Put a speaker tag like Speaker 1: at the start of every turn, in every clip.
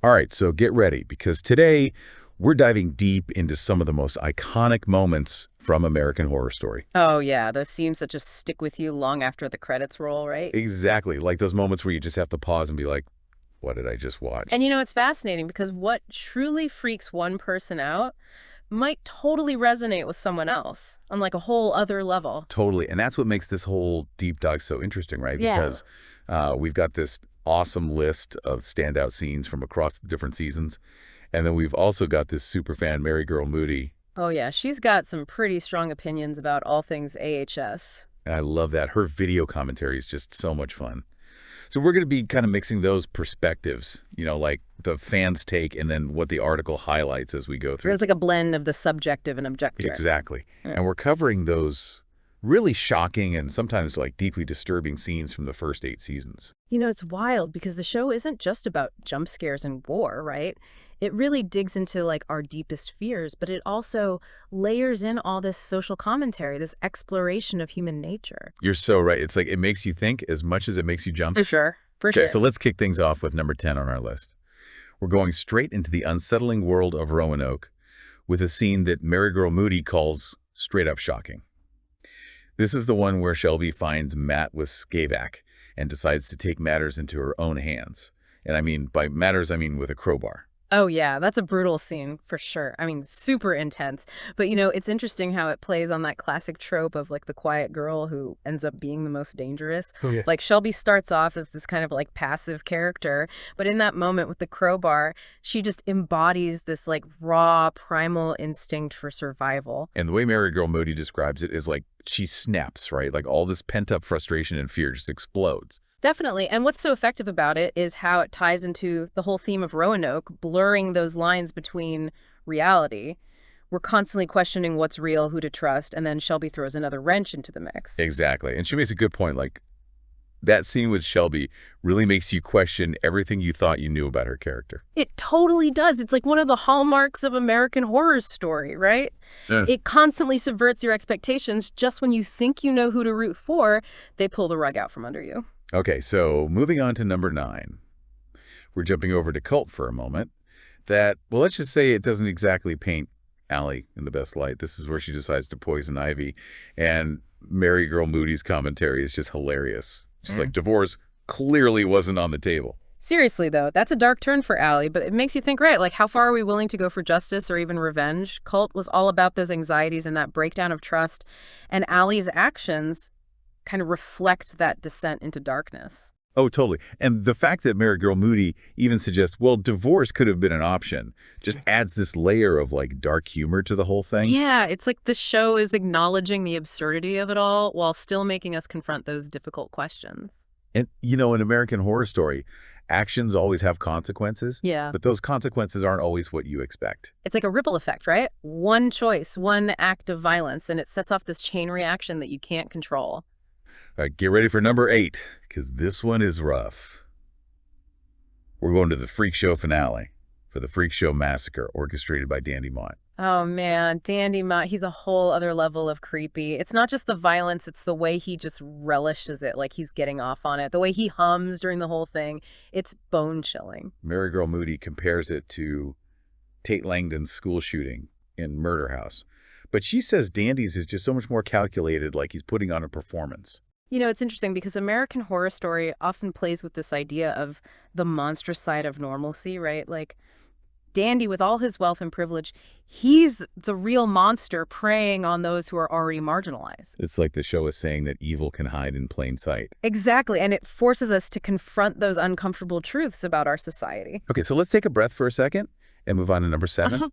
Speaker 1: All right, so get ready, because today we're diving deep into some of the most iconic moments from American Horror Story.
Speaker 2: Oh, yeah, those scenes that just stick with you long after the credits roll, right?
Speaker 1: Exactly, like those moments where you just have to pause and be like, what did I just watch?
Speaker 2: And it's fascinating because what truly freaks one person out might totally resonate with someone else on like a whole other level.
Speaker 1: Totally, and that's what makes this whole deep dive so interesting, right?
Speaker 2: Yeah.
Speaker 1: Because we've got this awesome list of standout scenes from across the different seasons, and then we've also got this super fan, Mary Girl Moody.
Speaker 2: Oh, yeah, she's got some pretty strong opinions about all things AHS.
Speaker 1: And I love that. Her video commentary is just so much fun. So we're going to be kind of mixing those perspectives, like the fans' take and then what the article highlights as we go through.
Speaker 2: There's like a blend of the subjective and objective.
Speaker 1: Exactly.
Speaker 2: Yeah.
Speaker 1: And we're covering those really shocking and sometimes like deeply disturbing scenes from the first 8 seasons.
Speaker 2: It's wild because the show isn't just about jump scares and war, right? It really digs into like our deepest fears, but it also layers in all this social commentary, this exploration of human nature.
Speaker 1: You're so right. It's like it makes you think as much as it makes you jump.
Speaker 2: For sure. For
Speaker 1: Okay,
Speaker 2: sure.
Speaker 1: so let's kick things off with number 10 on our list. We're going straight into the unsettling world of Roanoke with a scene that Mary Girl Moody calls straight up shocking. This is the one where Shelby finds Matt with Skavak and decides to take matters into her own hands. And I mean, by matters, I mean with a crowbar.
Speaker 2: Oh, yeah, that's a brutal scene for sure. I mean, super intense. But, it's interesting how it plays on that classic trope of like the quiet girl who ends up being the most dangerous.
Speaker 1: Oh, yeah.
Speaker 2: Like Shelby starts off as this kind of like passive character, but in that moment with the crowbar, she just embodies this like raw primal instinct for survival.
Speaker 1: And the way Mary Girl Moody describes it is like she snaps, right? Like all this pent-up frustration and fear just explodes.
Speaker 2: Definitely. And what's so effective about it is how it ties into the whole theme of Roanoke, blurring those lines between reality. We're constantly questioning what's real, who to trust, and then Shelby throws another wrench into the mix.
Speaker 1: Exactly. And she makes a good point. Like that scene with Shelby really makes you question everything you thought you knew about her character.
Speaker 2: It totally does. It's like one of the hallmarks of American Horror Story, right?
Speaker 1: Yeah.
Speaker 2: It constantly subverts your expectations. Just when you think you know who to root for, they pull the rug out from under you.
Speaker 1: Okay, so moving on to number 9. We're jumping over to Cult for a moment. Well, let's just say it doesn't exactly paint Allie in the best light. This is where she decides to poison Ivy. And Mary Girl Moody's commentary is just hilarious. She's like, divorce clearly wasn't on the table.
Speaker 2: Seriously, though, that's a dark turn for Allie, but it makes you think, right, like how far are we willing to go for justice or even revenge? Cult was all about those anxieties and that breakdown of trust, and Allie's actions kind of reflect that descent into darkness.
Speaker 1: Oh, totally. And the fact that Mary Girl Moody even suggests, well, divorce could have been an option, just adds this layer of like dark humor to the whole thing.
Speaker 2: Yeah, it's like the show is acknowledging the absurdity of it all while still making us confront those difficult questions.
Speaker 1: And, in American Horror Story, actions always have consequences.
Speaker 2: Yeah.
Speaker 1: But those consequences aren't always what you expect.
Speaker 2: It's like a ripple effect, right? One choice, one act of violence, and it sets off this chain reaction that you can't control.
Speaker 1: All right, get ready for number 8, because this one is rough. We're going to the Freak Show finale for the Freak Show Massacre, orchestrated by Dandy Mott.
Speaker 2: Oh, man, Dandy Mott, he's a whole other level of creepy. It's not just the violence, it's the way he just relishes it, like he's getting off on it. The way he hums during the whole thing, it's bone-chilling.
Speaker 1: Mary Girl Moody compares it to Tate Langdon's school shooting in Murder House. But she says Dandy's is just so much more calculated, like he's putting on a performance.
Speaker 2: It's interesting because American Horror Story often plays with this idea of the monstrous side of normalcy, right? Like, Dandy, with all his wealth and privilege, he's the real monster preying on those who are already marginalized.
Speaker 1: It's like the show is saying that evil can hide in plain sight.
Speaker 2: Exactly, and it forces us to confront those uncomfortable truths about our society.
Speaker 1: Okay, so let's take a breath for a second and move on to number 7.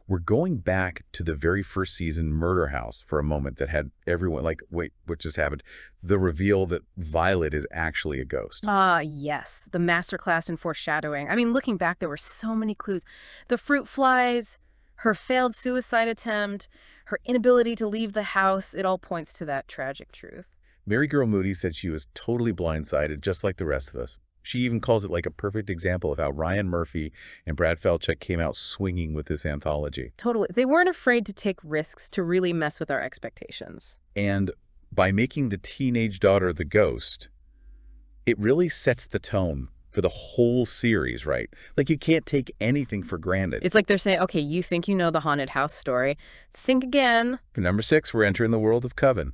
Speaker 1: We're going back to the very first season Murder House for a moment that had everyone like, wait, what just happened? The reveal that Violet is actually a ghost.
Speaker 2: Yes, the masterclass in foreshadowing. I mean, looking back, there were so many clues. The fruit flies, her failed suicide attempt, her inability to leave the house, it all points to that tragic truth.
Speaker 1: Mary Girl Moody said she was totally blindsided, just like the rest of us. She even calls it like a perfect example of how Ryan Murphy and Brad Falchuk came out swinging with this anthology.
Speaker 2: Totally. They weren't afraid to take risks to really mess with our expectations.
Speaker 1: And by making the teenage daughter the ghost, it really sets the tone for the whole series, right? Like, you can't take anything for granted.
Speaker 2: It's like they're saying, okay, you think you know the haunted house story. Think again.
Speaker 1: For number 6, we're entering the world of Coven,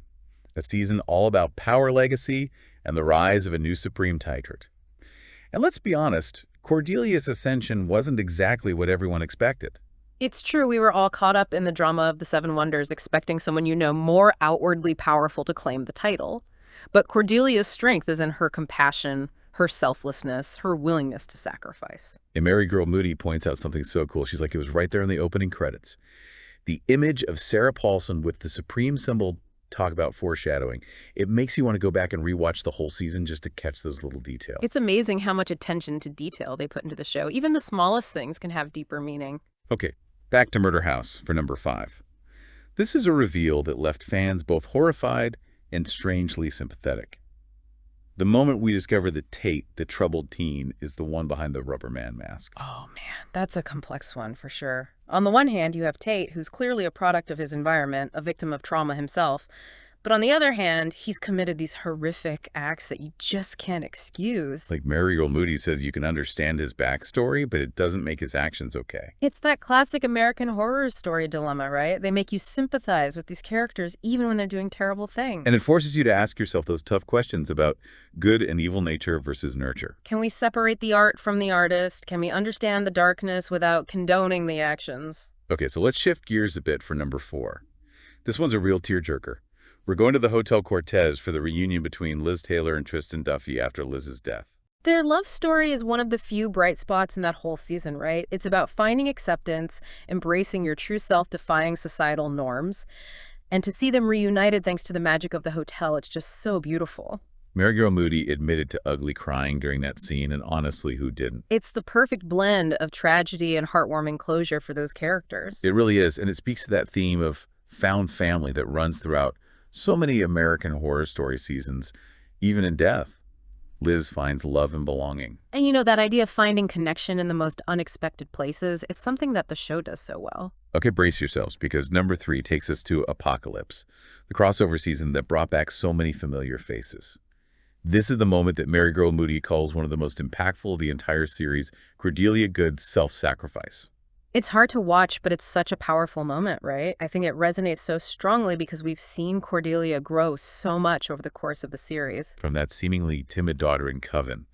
Speaker 1: a season all about power legacy and the rise of a new supreme tyrant. And let's be honest, Cordelia's ascension wasn't exactly what everyone expected.
Speaker 2: It's true, we were all caught up in the drama of the Seven Wonders, expecting someone you know more outwardly powerful to claim the title. But Cordelia's strength is in her compassion, her selflessness, her willingness to sacrifice.
Speaker 1: And Mary Girl Moody points out something so cool. She's like, it was right there in the opening credits. The image of Sarah Paulson with the supreme symbol, talk about foreshadowing. It makes you want to go back and rewatch the whole season just to catch those little details.
Speaker 2: It's amazing how much attention to detail they put into the show. Even the smallest things can have deeper meaning.
Speaker 1: Okay, back to Murder House for number 5. This is a reveal that left fans both horrified and strangely sympathetic. The moment we discover that Tate, the troubled teen, is the one behind the rubber man mask.
Speaker 2: Oh, man, that's a complex one for sure. On the one hand, you have Tate, who's clearly a product of his environment, a victim of trauma himself. But on the other hand, he's committed these horrific acts that you just can't excuse.
Speaker 1: Like Mary Girl Moody says, you can understand his backstory, but it doesn't make his actions okay.
Speaker 2: It's that classic American horror story dilemma, right? They make you sympathize with these characters even when they're doing terrible things.
Speaker 1: And it forces you to ask yourself those tough questions about good and evil nature versus nurture.
Speaker 2: Can we separate the art from the artist? Can we understand the darkness without condoning the actions?
Speaker 1: Okay, so let's shift gears a bit for number 4. This one's a real tearjerker. We're going to the Hotel Cortez for the reunion between Liz Taylor and Tristan Duffy after Liz's death.
Speaker 2: Their love story is one of the few bright spots in that whole season, right? It's about finding acceptance, embracing your true self, defying societal norms. And to see them reunited thanks to the magic of the hotel, it's just so beautiful.
Speaker 1: Mary Girl Moody admitted to ugly crying during that scene, and honestly, who didn't?
Speaker 2: It's the perfect blend of tragedy and heartwarming closure for those characters.
Speaker 1: It really is, and it speaks to that theme of found family that runs throughout so many American horror story seasons. Even in death, Liz finds love and belonging.
Speaker 2: And you know, that idea of finding connection in the most unexpected places, it's something that the show does so well.
Speaker 1: Okay, brace yourselves, because number 3 takes us to Apocalypse, the crossover season that brought back so many familiar faces. This is the moment that Mary Girl Moody calls one of the most impactful of the entire series, Cordelia Goode's self-sacrifice.
Speaker 2: It's hard to watch, but it's such a powerful moment, right? I think it resonates so strongly because we've seen Cordelia grow so much over the course of the series.
Speaker 1: From that seemingly timid daughter in Coven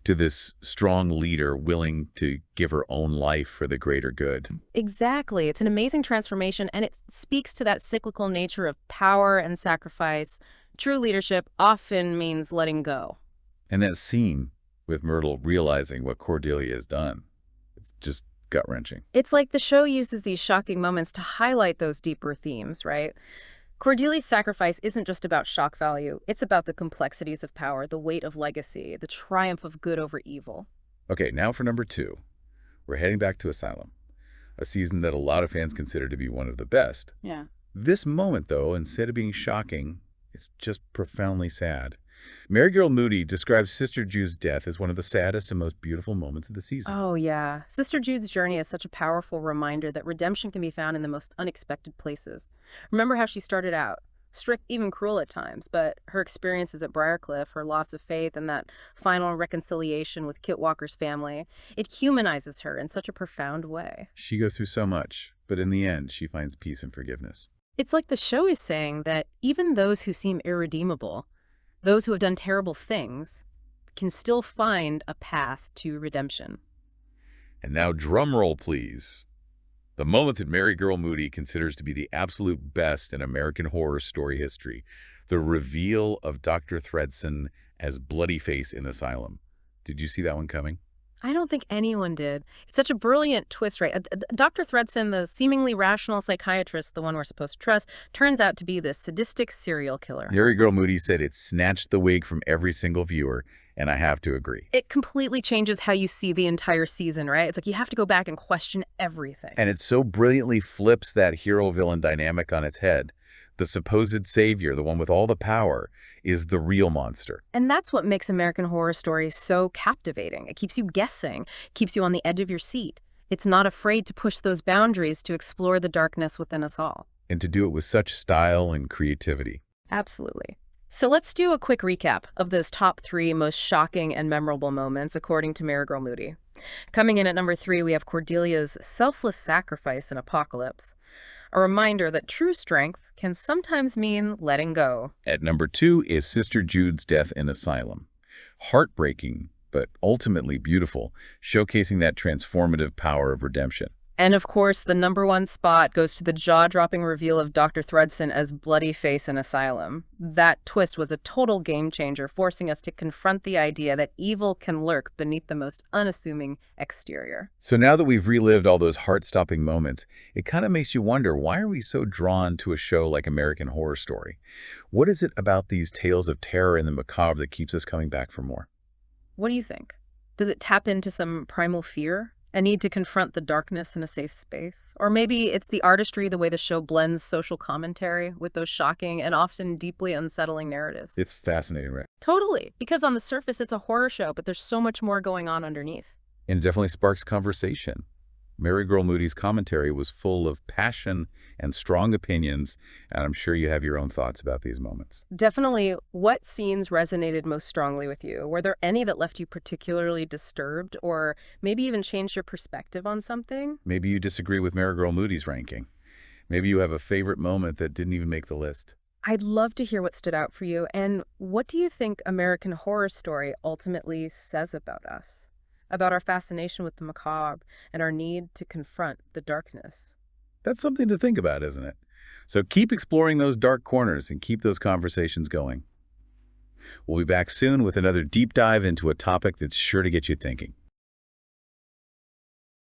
Speaker 1: to this strong leader willing to give her own life for the greater good.
Speaker 2: Exactly. It's an amazing transformation, and it speaks to that cyclical nature of power and sacrifice. True leadership often means letting go.
Speaker 1: And that scene with Myrtle realizing what Cordelia has done, it's just gut-wrenching.
Speaker 2: It's like the show uses these shocking moments to highlight those deeper themes, right? Cordelia's sacrifice isn't just about shock value. It's about the complexities of power, the weight of legacy, the triumph of good over evil.
Speaker 1: Okay, now for number 2. We're heading back to Asylum, a season that a lot of fans consider to be one of the best.
Speaker 2: Yeah.
Speaker 1: This moment, though, instead of being shocking, it's just profoundly sad. Mary Girl Moody describes Sister Jude's death as one of the saddest and most beautiful moments of the season.
Speaker 2: Oh, yeah. Sister Jude's journey is such a powerful reminder that redemption can be found in the most unexpected places. Remember how she started out? Strict, even cruel at times, but her experiences at Briarcliff, her loss of faith, and that final reconciliation with Kit Walker's family, it humanizes her in such a profound way.
Speaker 1: She goes through so much, but in the end, she finds peace and forgiveness.
Speaker 2: It's like the show is saying that even those who seem irredeemable, those who have done terrible things, can still find a path to redemption.
Speaker 1: And now drum roll, please. The moment that Mary Girl Moody considers to be the absolute best in American horror story history, the reveal of Dr. Thredson as Bloodyface in Asylum. Did you see that one coming?
Speaker 2: I don't think anyone did. It's such a brilliant twist, right? Dr. Thredson, the seemingly rational psychiatrist, the one we're supposed to trust, turns out to be this sadistic serial killer.
Speaker 1: Mary Girl Moody said it snatched the wig from every single viewer, and I have to agree.
Speaker 2: It completely changes how you see the entire season, right? It's like you have to go back and question everything.
Speaker 1: And it so brilliantly flips that hero-villain dynamic on its head. The supposed savior, the one with all the power, is the real monster.
Speaker 2: And that's what makes American Horror Stories so captivating. It keeps you guessing, keeps you on the edge of your seat. It's not afraid to push those boundaries to explore the darkness within us all.
Speaker 1: And to do it with such style and creativity.
Speaker 2: Absolutely. So let's do a quick recap of those top 3 most shocking and memorable moments according to Mary Moody. Coming in at number 3, we have Cordelia's selfless sacrifice in Apocalypse, a reminder that true strength can sometimes mean letting go.
Speaker 1: At number 2 is Sister Jude's death in Asylum. Heartbreaking, but ultimately beautiful, showcasing that transformative power of redemption.
Speaker 2: And of course, the number 1 spot goes to the jaw-dropping reveal of Dr. Thredson as Bloody Face in Asylum. That twist was a total game-changer, forcing us to confront the idea that evil can lurk beneath the most unassuming exterior.
Speaker 1: So now that we've relived all those heart-stopping moments, it kind of makes you wonder, why are we so drawn to a show like American Horror Story? What is it about these tales of terror and the macabre that keeps us coming back for more?
Speaker 2: What do you think? Does it tap into some primal fear? A need to confront the darkness in a safe space? Or maybe it's the artistry, the way the show blends social commentary with those shocking and often deeply unsettling narratives.
Speaker 1: It's fascinating, right?
Speaker 2: Totally, because on the surface it's a horror show, but there's so much more going on underneath.
Speaker 1: And it definitely sparks conversation. Mary Moody's commentary was full of passion and strong opinions, and I'm sure you have your own thoughts about these moments.
Speaker 2: Definitely. What scenes resonated most strongly with you? Were there any that left you particularly disturbed, or maybe even changed your perspective on something?
Speaker 1: Maybe you disagree with Mary Moody's ranking. Maybe you have a favorite moment that didn't even make the list.
Speaker 2: I'd love to hear what stood out for you, and what do you think American Horror Story ultimately says about us? About our fascination with the macabre and our need to confront the darkness.
Speaker 1: That's something to think about, isn't it? So keep exploring those dark corners and keep those conversations going. We'll be back soon with another deep dive into a topic that's sure to get you thinking.